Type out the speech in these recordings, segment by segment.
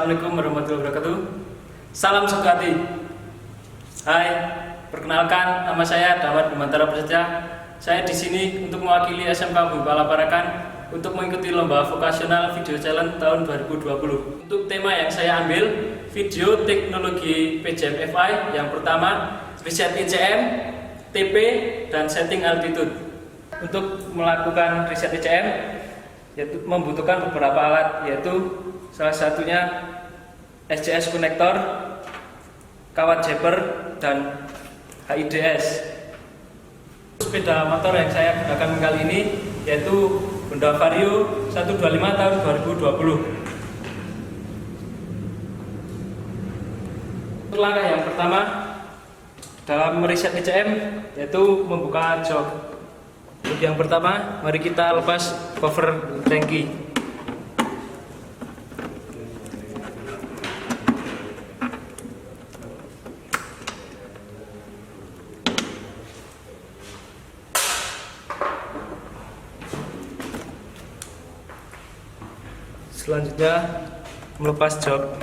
Assalamualaikum warahmatullahi wabarakatuh. Salam Sukati. Hai, perkenalkan nama saya Dawat Bimantara Prasetya. Saya di sini untuk mewakili SMK Bupala Parakan untuk mengikuti lomba vokasional video challenge tahun 2020. Untuk tema yang saya ambil, video teknologi PJM-FI yang pertama, riset ECM, TP, dan setting altitude. Untuk melakukan riset ECM, yaitu membutuhkan beberapa alat, yaitu salah satunya SCS konektor, kawat Jepper, dan HIDS. Sepeda motor yang saya gunakan kali ini yaitu Honda Vario 125 tahun 2020. Untuk langkah yang pertama dalam meriset ECM yaitu membuka jok. Untuk yang pertama, mari kita lepas cover tangki. Selanjutnya melepas jok.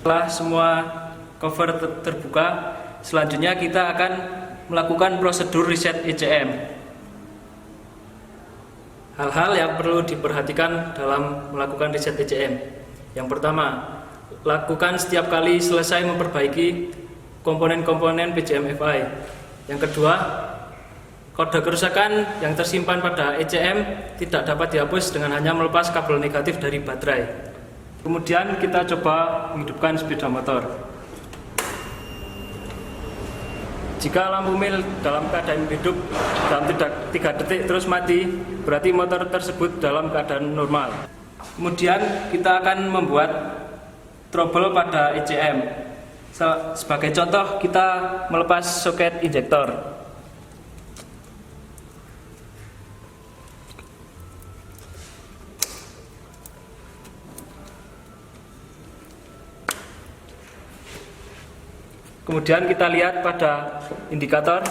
Setelah semua cover terbuka, selanjutnya kita akan melakukan prosedur riset ECM. Hal-hal yang perlu diperhatikan dalam melakukan riset ECM. Yang pertama, lakukan setiap kali selesai memperbaiki komponen-komponen PJM-FI. Yang kedua, kode kerusakan yang tersimpan pada ECM tidak dapat dihapus dengan hanya melepas kabel negatif dari baterai. Kemudian kita coba menghidupkan sepeda motor. Jika lampu mil dalam keadaan hidup dalam 3 detik terus mati, berarti motor tersebut dalam keadaan normal. Kemudian kita akan membuat trouble pada ECM. Sebagai contoh, kita melepas soket injektor. Kemudian kita lihat pada indikator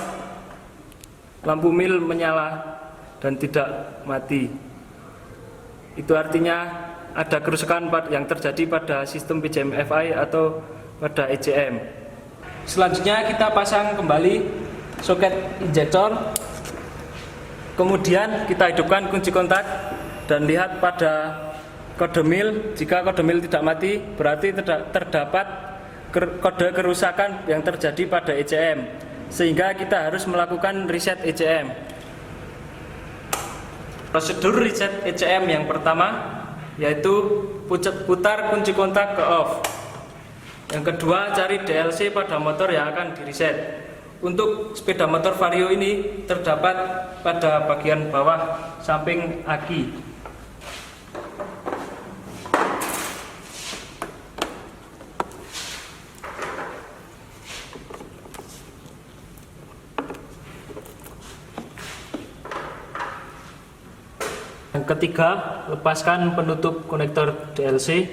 lampu mil menyala dan tidak mati. Itu artinya ada kerusakan yang terjadi pada sistem PJM-FI atau pada ECM. Selanjutnya kita pasang kembali soket injektor. Kemudian kita hidupkan kunci kontak dan lihat pada kode mil. Jika kode mil tidak mati, berarti terdapat kode kerusakan yang terjadi pada ECM, sehingga kita harus melakukan riset ECM. Prosedur riset ECM yang pertama yaitu putar kunci kontak ke off. Yang kedua, cari DLC pada motor yang akan diriset. Untuk sepeda motor Vario ini terdapat pada bagian bawah samping aki. Yang ketiga, lepaskan penutup konektor DLC.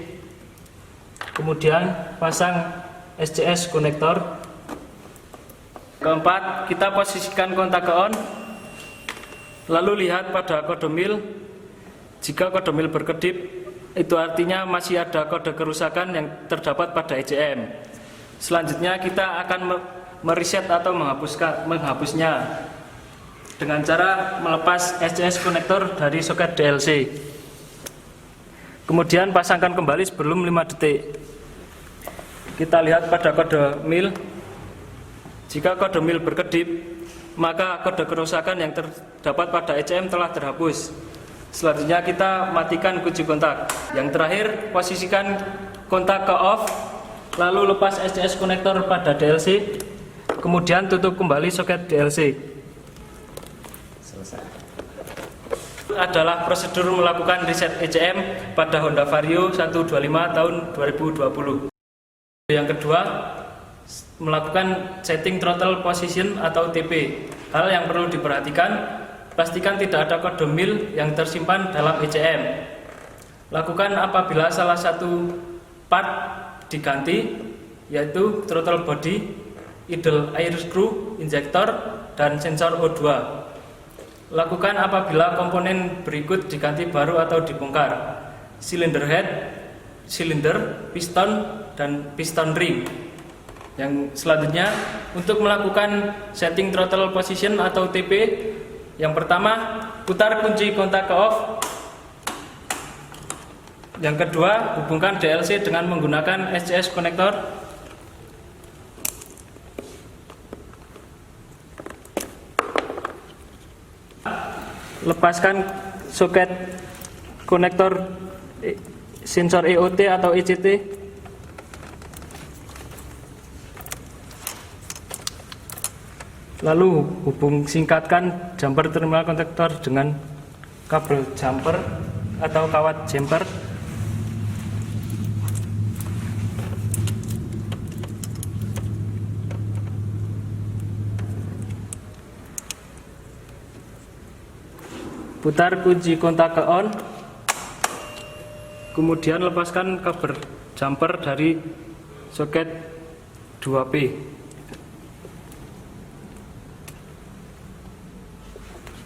Kemudian pasang SCS konektor. Keempat, kita posisikan kontak ke on. Lalu lihat pada kode mil. Jika kode mil berkedip, itu artinya masih ada kode kerusakan yang terdapat pada ECM. Selanjutnya kita akan mereset atau menghapusnya dengan cara melepas SCS konektor dari soket DLC. Kemudian pasangkan kembali sebelum 5 detik. Kita lihat pada kode mil. Jika kode mil berkedip, maka kode kerusakan yang terdapat pada ECM telah terhapus. Selanjutnya kita matikan kunci kontak. Yang terakhir, posisikan kontak ke off, lalu lepas SCS konektor pada DLC. Kemudian tutup kembali soket DLC. Adalah prosedur melakukan riset ECM pada Honda Vario 125 tahun 2020. Yang kedua, melakukan setting throttle position atau TP. Hal yang perlu diperhatikan, pastikan tidak ada kode mil yang tersimpan dalam ECM. Lakukan apabila salah satu part diganti, yaitu throttle body, idle air screw, injektor, dan sensor O2. Lakukan apabila komponen berikut diganti baru atau dibongkar: cylinder head, silinder, piston, dan piston ring. Yang selanjutnya, untuk melakukan setting throttle position atau TP, yang pertama putar kunci kontak ke off. Yang kedua, hubungkan DLC dengan menggunakan SCS konektor. Lepaskan soket konektor sensor EOT atau ECT. Lalu singkatkan jumper terminal konektor dengan kabel jumper atau kawat jumper. Putar kunci kontak ke on, kemudian lepaskan kabel jumper dari soket 2P.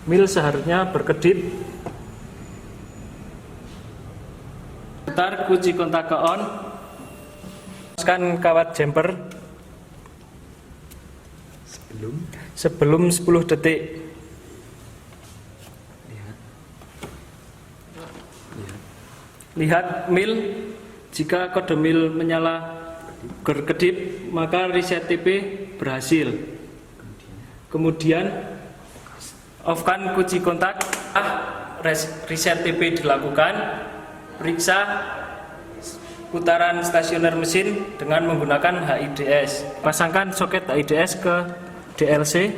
Mil seharusnya berkedip. Putar kunci kontak ke on, lepaskan kawat jumper sebelum 10 detik. Lihat mil, jika kode mil menyala berkedip maka reset TP berhasil. Kemudian off-kan kunci kontak, reset TP dilakukan. Periksa putaran stasioner mesin dengan menggunakan HIDS. Pasangkan soket HIDS ke DLC,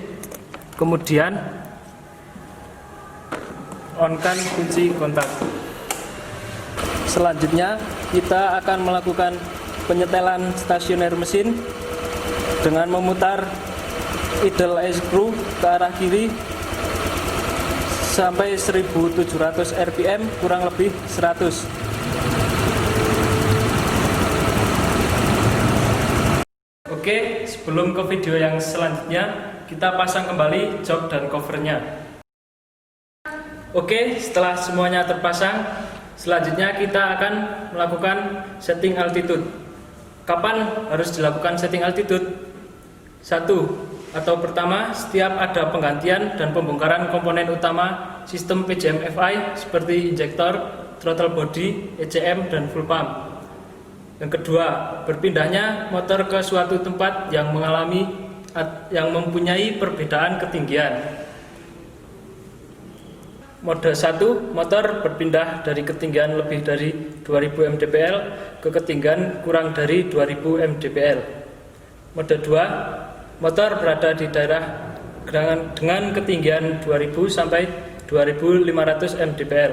kemudian on-kan kunci kontak. Selanjutnya kita akan melakukan penyetelan stasioner mesin dengan memutar idle screw ke arah kiri sampai 1700 rpm, kurang lebih 100. Oke, sebelum ke video yang selanjutnya, kita pasang kembali jok dan covernya. Oke, setelah semuanya terpasang, selanjutnya kita akan melakukan setting altitude. Kapan harus dilakukan setting altitude? 1. Atau pertama, setiap ada penggantian dan pembongkaran komponen utama sistem PJM FI seperti injektor, throttle body, ECM, dan full pump. Yang kedua, berpindahnya motor ke suatu tempat yang mempunyai perbedaan ketinggian. Mode 1, motor berpindah dari ketinggian lebih dari 2000 mdpl ke ketinggian kurang dari 2000 mdpl. Mode 2, motor berada di daerah dengan ketinggian 2000 sampai 2500 mdpl.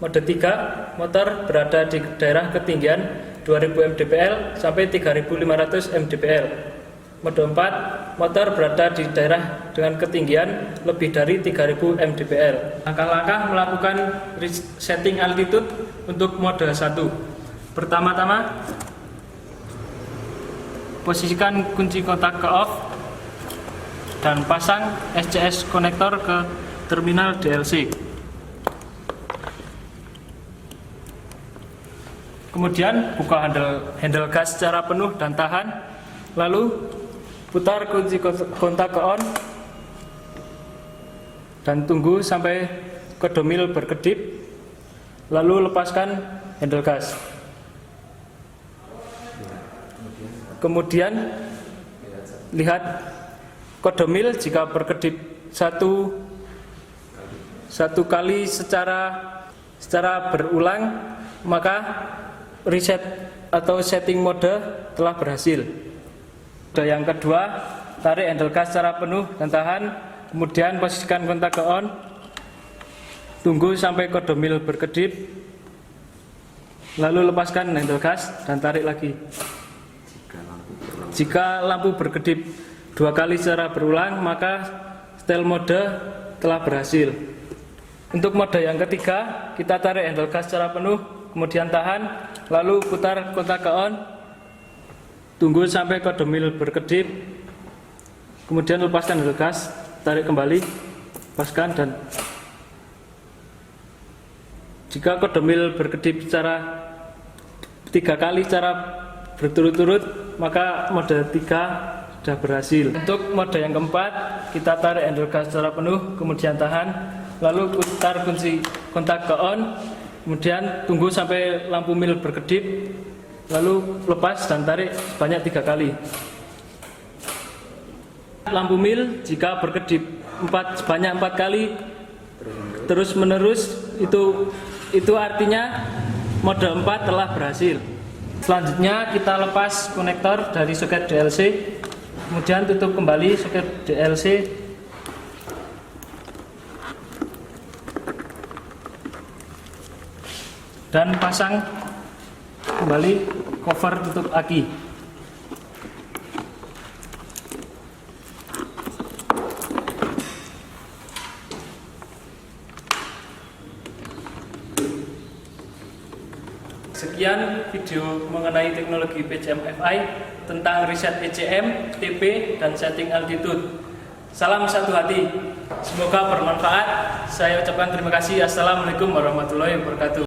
Mode 3, motor berada di daerah ketinggian 2000 mdpl sampai 3500 mdpl. Mode 4, motor berada di daerah dengan ketinggian lebih dari 3000 mdpl. Langkah-langkah melakukan setting altitude untuk mode 1. Pertama-tama, posisikan kunci kontak ke off dan pasang SCS konektor ke terminal DLC. Kemudian buka handle gas secara penuh dan tahan. Lalu putar kunci kontak ke on dan tunggu sampai kode mil berkedip, lalu lepaskan handle gas. Kemudian lihat kode mil, jika berkedip satu kali secara berulang, maka reset atau setting mode telah berhasil. Yang kedua, tarik handle gas secara penuh dan tahan, kemudian posisikan kontak ke on, tunggu sampai kode mil berkedip, lalu lepaskan handle gas dan tarik lagi. Jika lampu berkedip 2 kali secara berulang, maka setel mode telah berhasil. Untuk mode yang ketiga, kita tarik handle gas secara penuh, kemudian tahan, lalu putar kontak ke on, tunggu sampai kode mil berkedip, kemudian lepaskan handle gas, tarik kembali, lepaskan, dan jika kode mil berkedip 3 kali secara berturut-turut, maka mode 3 sudah berhasil. Untuk mode yang keempat, kita tarik handle gas secara penuh, kemudian tahan, lalu putar kunci kontak ke on, kemudian tunggu sampai lampu mil berkedip, lalu lepas dan tarik sebanyak 3 kali. Lampu mil jika berkedip sebanyak 4 kali terus menerus, itu artinya mode 4 telah berhasil. Selanjutnya kita lepas konektor dari soket DLC, kemudian tutup kembali soket DLC dan pasang kembali cover tutup aki. Sekian video mengenai teknologi PCM FI tentang reset ECM, TP, dan setting altitude. Salam satu hati, semoga bermanfaat. Saya ucapkan terima kasih. Assalamualaikum warahmatullahi wabarakatuh.